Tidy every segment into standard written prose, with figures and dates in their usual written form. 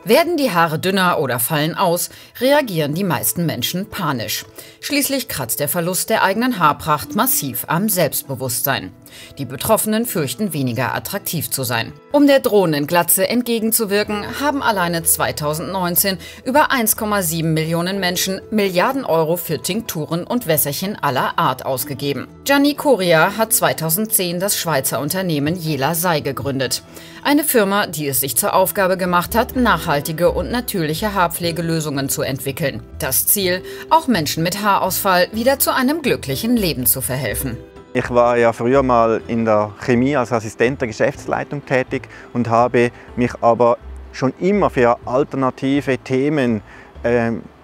Werden die Haare dünner oder fallen aus, reagieren die meisten Menschen panisch. Schließlich kratzt der Verlust der eigenen Haarpracht massiv am Selbstbewusstsein. Die Betroffenen fürchten, weniger attraktiv zu sein. Um der drohenden Glatze entgegenzuwirken, haben alleine 2019 über 1,7 Millionen Menschen Milliarden Euro für Tinkturen und Wässerchen aller Art ausgegeben. Gianni Coria hat 2010 das Schweizer Unternehmen Jela Sei gegründet. Eine Firma, die es sich zur Aufgabe gemacht hat, nachhaltige und natürliche Haarpflegelösungen zu entwickeln. Das Ziel, auch Menschen mit Haarausfall wieder zu einem glücklichen Leben zu verhelfen. Ich war ja früher mal in der Chemie als Assistent der Geschäftsleitung tätig und habe mich aber schon immer für alternative Themen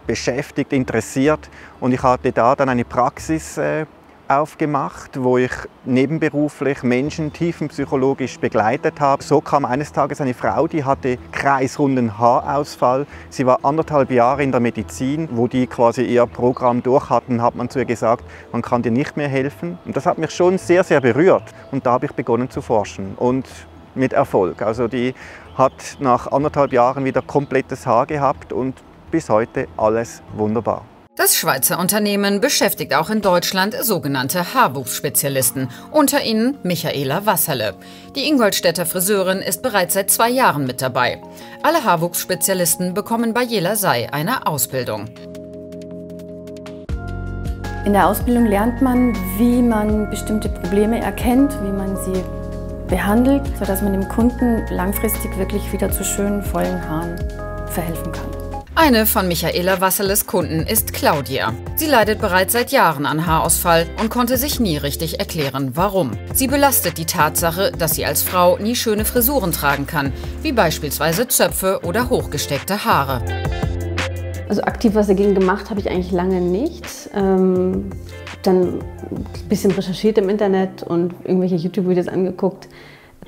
beschäftigt, interessiert. Und ich hatte da dann eine Praxis aufgemacht, wo ich nebenberuflich Menschen tiefenpsychologisch begleitet habe. So kam eines Tages eine Frau, die hatte kreisrunden Haarausfall. Sie war 1,5 Jahre in der Medizin, wo die quasi ihr Programm durch hatten, hat man zu ihr gesagt, man kann dir nicht mehr helfen. Und das hat mich schon sehr, sehr berührt. Und da habe ich begonnen zu forschen und mit Erfolg. Also die hat nach 1,5 Jahren wieder komplettes Haar gehabt und bis heute alles wunderbar. Das Schweizer Unternehmen beschäftigt auch in Deutschland sogenannte Haarwuchsspezialisten, unter ihnen Michaela Wasserle. Die Ingolstädter Friseurin ist bereits seit 2 Jahren mit dabei. Alle Haarwuchsspezialisten bekommen bei Jela Sei eine Ausbildung. In der Ausbildung lernt man, wie man bestimmte Probleme erkennt, wie man sie behandelt, sodass man dem Kunden langfristig wirklich wieder zu schönen, vollen Haaren verhelfen kann. Eine von Michaela Wasserles Kunden ist Claudia. Sie leidet bereits seit Jahren an Haarausfall und konnte sich nie richtig erklären, warum. Sie belastet die Tatsache, dass sie als Frau nie schöne Frisuren tragen kann, wie beispielsweise Zöpfe oder hochgesteckte Haare. Also aktiv was dagegen gemacht habe ich eigentlich lange nicht. Dann ein bisschen recherchiert im Internet und irgendwelche YouTube-Videos angeguckt.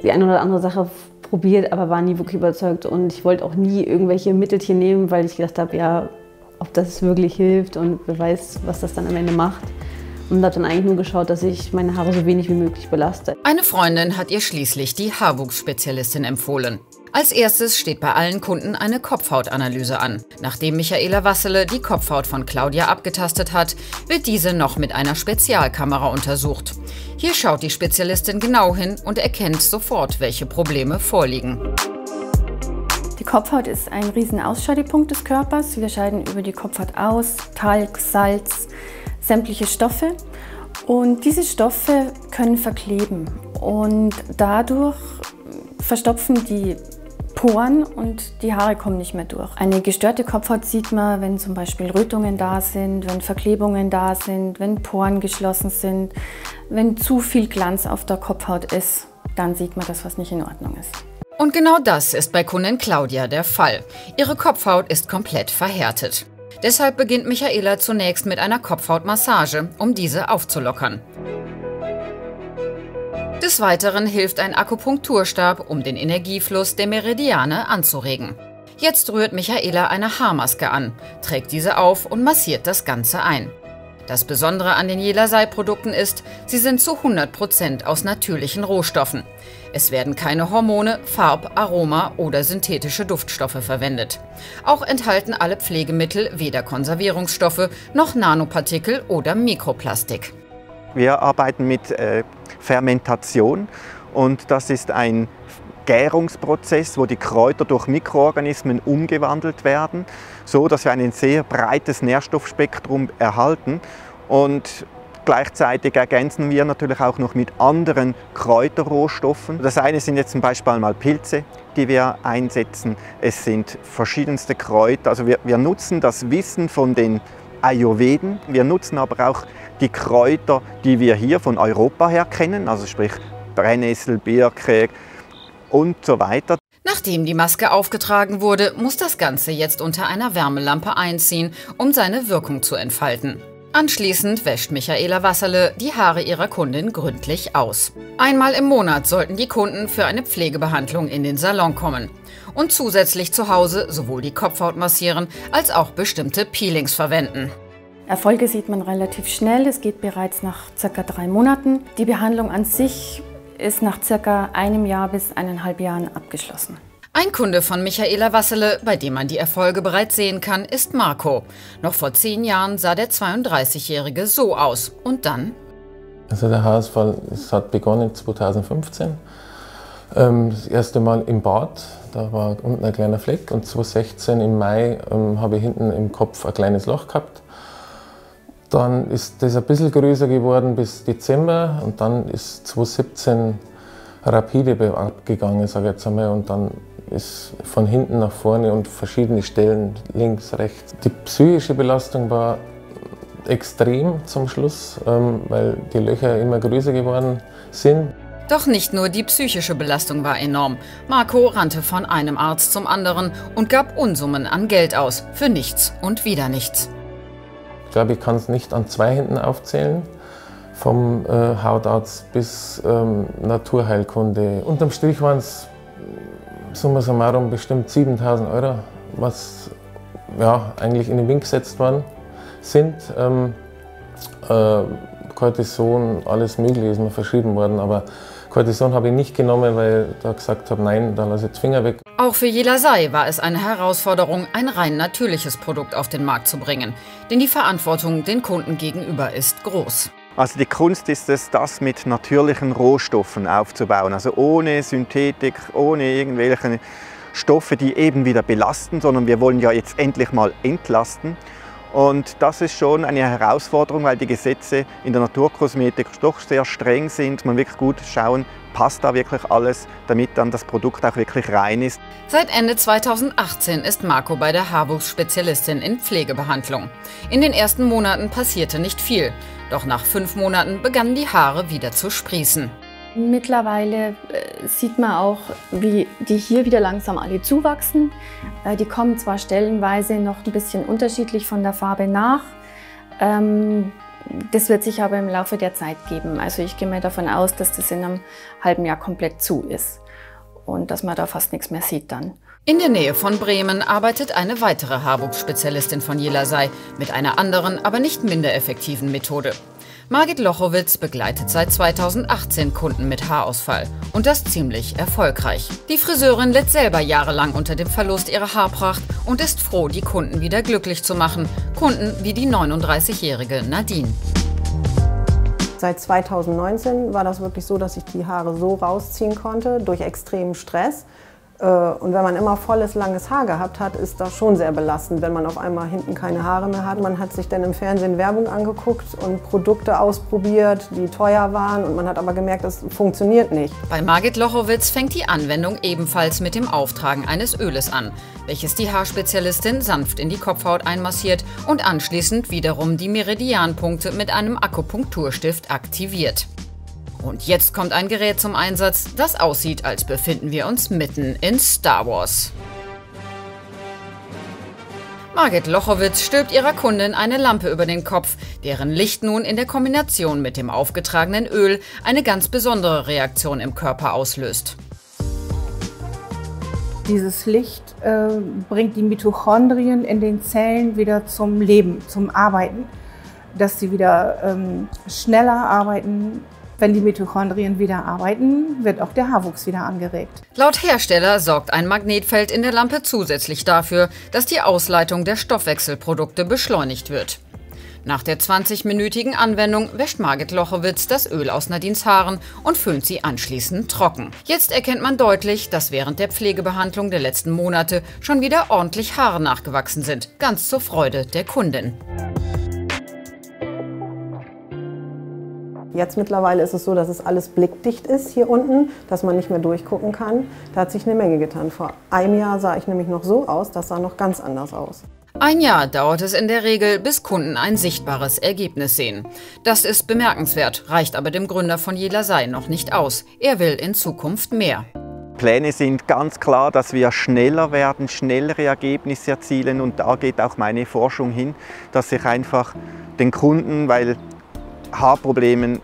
Die eine oder andere Sache probiert, aber war nie wirklich überzeugt. Und ich wollte auch nie irgendwelche Mittelchen nehmen, weil ich gedacht habe, ja, ob das wirklich hilft und wer weiß, was das dann am Ende macht. Und habe dann eigentlich nur geschaut, dass ich meine Haare so wenig wie möglich belaste. Eine Freundin hat ihr schließlich die Haarwuchsspezialistin empfohlen. Als erstes steht bei allen Kunden eine Kopfhautanalyse an. Nachdem Michaela Wasserle die Kopfhaut von Claudia abgetastet hat, wird diese noch mit einer Spezialkamera untersucht. Hier schaut die Spezialistin genau hin und erkennt sofort, welche Probleme vorliegen. Die Kopfhaut ist ein riesen Ausscheidepunkt des Körpers. Wir scheiden über die Kopfhaut aus, Talg, Salz, sämtliche Stoffe. Und diese Stoffe können verkleben und dadurch verstopfen die Poren und die Haare kommen nicht mehr durch. Eine gestörte Kopfhaut sieht man, wenn zum Beispiel Rötungen da sind, wenn Verklebungen da sind, wenn Poren geschlossen sind, wenn zu viel Glanz auf der Kopfhaut ist, dann sieht man, dass was nicht in Ordnung ist. Und genau das ist bei Kundin Claudia der Fall. Ihre Kopfhaut ist komplett verhärtet. Deshalb beginnt Michaela zunächst mit einer Kopfhautmassage, um diese aufzulockern. Des Weiteren hilft ein Akupunkturstab, um den Energiefluss der Meridiane anzuregen. Jetzt rührt Michaela eine Haarmaske an, trägt diese auf und massiert das Ganze ein. Das Besondere an den Jela Sei Produkten ist, sie sind zu 100% aus natürlichen Rohstoffen. Es werden keine Hormone, Farb-, Aroma- oder synthetische Duftstoffe verwendet. Auch enthalten alle Pflegemittel weder Konservierungsstoffe noch Nanopartikel oder Mikroplastik. Wir arbeiten mit Fermentation und das ist ein Gärungsprozess, wo die Kräuter durch Mikroorganismen umgewandelt werden, so dass wir ein sehr breites Nährstoffspektrum erhalten und gleichzeitig ergänzen wir natürlich auch noch mit anderen Kräuterrohstoffen. Das eine sind jetzt zum Beispiel mal Pilze, die wir einsetzen. Es sind verschiedenste Kräuter. Also wir nutzen das Wissen von den Ayurveden. Wir nutzen aber auch die Kräuter, die wir hier von Europa her kennen, also sprich Brennnessel, Birke und so weiter. Nachdem die Maske aufgetragen wurde, muss das Ganze jetzt unter einer Wärmelampe einziehen, um seine Wirkung zu entfalten. Anschließend wäscht Michaela Wasserle die Haare ihrer Kundin gründlich aus. Einmal im Monat sollten die Kunden für eine Pflegebehandlung in den Salon kommen und zusätzlich zu Hause sowohl die Kopfhaut massieren als auch bestimmte Peelings verwenden. Erfolge sieht man relativ schnell, es geht bereits nach ca. 3 Monaten. Die Behandlung an sich ist nach ca. 1 Jahr bis 1,5 Jahren abgeschlossen. Ein Kunde von Michaela Wassele, bei dem man die Erfolge bereits sehen kann, ist Marco. Noch vor 10 Jahren sah der 32-Jährige so aus. Und dann? Also der Haarausfall hat begonnen 2015. Das erste Mal im Bart, da war unten ein kleiner Fleck. Und 2016 im Mai habe ich hinten im Kopf ein kleines Loch gehabt. Dann ist das ein bisschen größer geworden bis Dezember. Und dann ist 2017 rapide abgegangen, sage ich jetzt einmal. Und dann ist von hinten nach vorne und verschiedene Stellen, links, rechts. Die psychische Belastung war extrem zum Schluss, weil die Löcher immer größer geworden sind. Doch nicht nur die psychische Belastung war enorm. Marco rannte von einem Arzt zum anderen und gab Unsummen an Geld aus. Für nichts und wieder nichts. Ich glaube, ich kann es nicht an 2 Händen aufzählen. Vom Hautarzt bis Naturheilkunde. Unterm Strich waren es summa summarum bestimmt 7.000 €, was ja, eigentlich in den Wind gesetzt worden sind. Cortison, alles Mögliche ist mir verschrieben worden, aber Cortison habe ich nicht genommen, weil ich da gesagt habe, nein, da lasse ich jetzt Finger weg. Auch für Yelasay war es eine Herausforderung, ein rein natürliches Produkt auf den Markt zu bringen. Denn die Verantwortung den Kunden gegenüber ist groß. Also die Kunst ist es, das mit natürlichen Rohstoffen aufzubauen, also ohne Synthetik, ohne irgendwelche Stoffe, die eben wieder belasten, sondern wir wollen ja jetzt endlich mal entlasten. Und das ist schon eine Herausforderung, weil die Gesetze in der Naturkosmetik doch sehr streng sind. Man wirklich gut schauen, passt da wirklich alles, damit dann das Produkt auch wirklich rein ist. Seit Ende 2018 ist Marco bei der Haarwuchsspezialistin in Pflegebehandlung. In den ersten Monaten passierte nicht viel, doch nach 5 Monaten begannen die Haare wieder zu sprießen. Mittlerweile sieht man auch, wie die hier wieder langsam alle zuwachsen. Die kommen zwar stellenweise noch ein bisschen unterschiedlich von der Farbe nach. Das wird sich aber im Laufe der Zeit geben. Also ich gehe mal davon aus, dass das in einem halben Jahr komplett zu ist und dass man da fast nichts mehr sieht dann. In der Nähe von Bremen arbeitet eine weitere Haarwuchsspezialistin von Yelasay mit einer anderen, aber nicht minder effektiven Methode. Margit Lochowitz begleitet seit 2018 Kunden mit Haarausfall und das ziemlich erfolgreich. Die Friseurin litt selber jahrelang unter dem Verlust ihrer Haarpracht und ist froh, die Kunden wieder glücklich zu machen. Kunden wie die 39-jährige Nadine. Seit 2019 war das wirklich so, dass ich die Haare so rausziehen konnte durch extremen Stress. Und wenn man immer volles, langes Haar gehabt hat, ist das schon sehr belastend, wenn man auf einmal hinten keine Haare mehr hat. Man hat sich dann im Fernsehen Werbung angeguckt und Produkte ausprobiert, die teuer waren. Und man hat aber gemerkt, das funktioniert nicht. Bei Margit Lochowitz fängt die Anwendung ebenfalls mit dem Auftragen eines Öles an, welches die Haarspezialistin sanft in die Kopfhaut einmassiert und anschließend wiederum die Meridianpunkte mit einem Akupunkturstift aktiviert. Und jetzt kommt ein Gerät zum Einsatz, das aussieht, als befinden wir uns mitten in Star Wars. Margit Lochowitz stülpt ihrer Kundin eine Lampe über den Kopf, deren Licht nun in der Kombination mit dem aufgetragenen Öl eine ganz besondere Reaktion im Körper auslöst. Dieses Licht bringt die Mitochondrien in den Zellen wieder zum Leben, zum Arbeiten, dass sie wieder schneller arbeiten. Wenn die Mitochondrien wieder arbeiten, wird auch der Haarwuchs wieder angeregt. Laut Hersteller sorgt ein Magnetfeld in der Lampe zusätzlich dafür, dass die Ausleitung der Stoffwechselprodukte beschleunigt wird. Nach der 20-minütigen Anwendung wäscht Margit Lochowitz das Öl aus Nadines Haaren und föhnt sie anschließend trocken. Jetzt erkennt man deutlich, dass während der Pflegebehandlung der letzten Monate schon wieder ordentlich Haare nachgewachsen sind, ganz zur Freude der Kundin. Jetzt mittlerweile ist es so, dass es alles blickdicht ist hier unten, dass man nicht mehr durchgucken kann. Da hat sich eine Menge getan. Vor einem Jahr sah ich nämlich noch so aus, das sah noch ganz anders aus. Ein Jahr dauert es in der Regel, bis Kunden ein sichtbares Ergebnis sehen. Das ist bemerkenswert, reicht aber dem Gründer von Yelasay noch nicht aus. Er will in Zukunft mehr. Pläne sind ganz klar, dass wir schneller werden, schnellere Ergebnisse erzielen und da geht auch meine Forschung hin, dass ich einfach den Kunden, weil Haarprobleme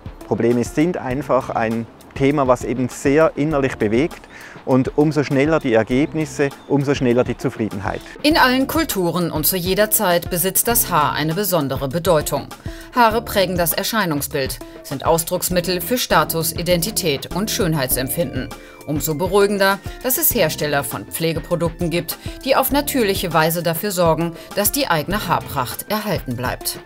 sind einfach ein Thema, was eben sehr innerlich bewegt. Und umso schneller die Ergebnisse, umso schneller die Zufriedenheit. In allen Kulturen und zu jeder Zeit besitzt das Haar eine besondere Bedeutung. Haare prägen das Erscheinungsbild, sind Ausdrucksmittel für Status, Identität und Schönheitsempfinden. Umso beruhigender, dass es Hersteller von Pflegeprodukten gibt, die auf natürliche Weise dafür sorgen, dass die eigene Haarpracht erhalten bleibt.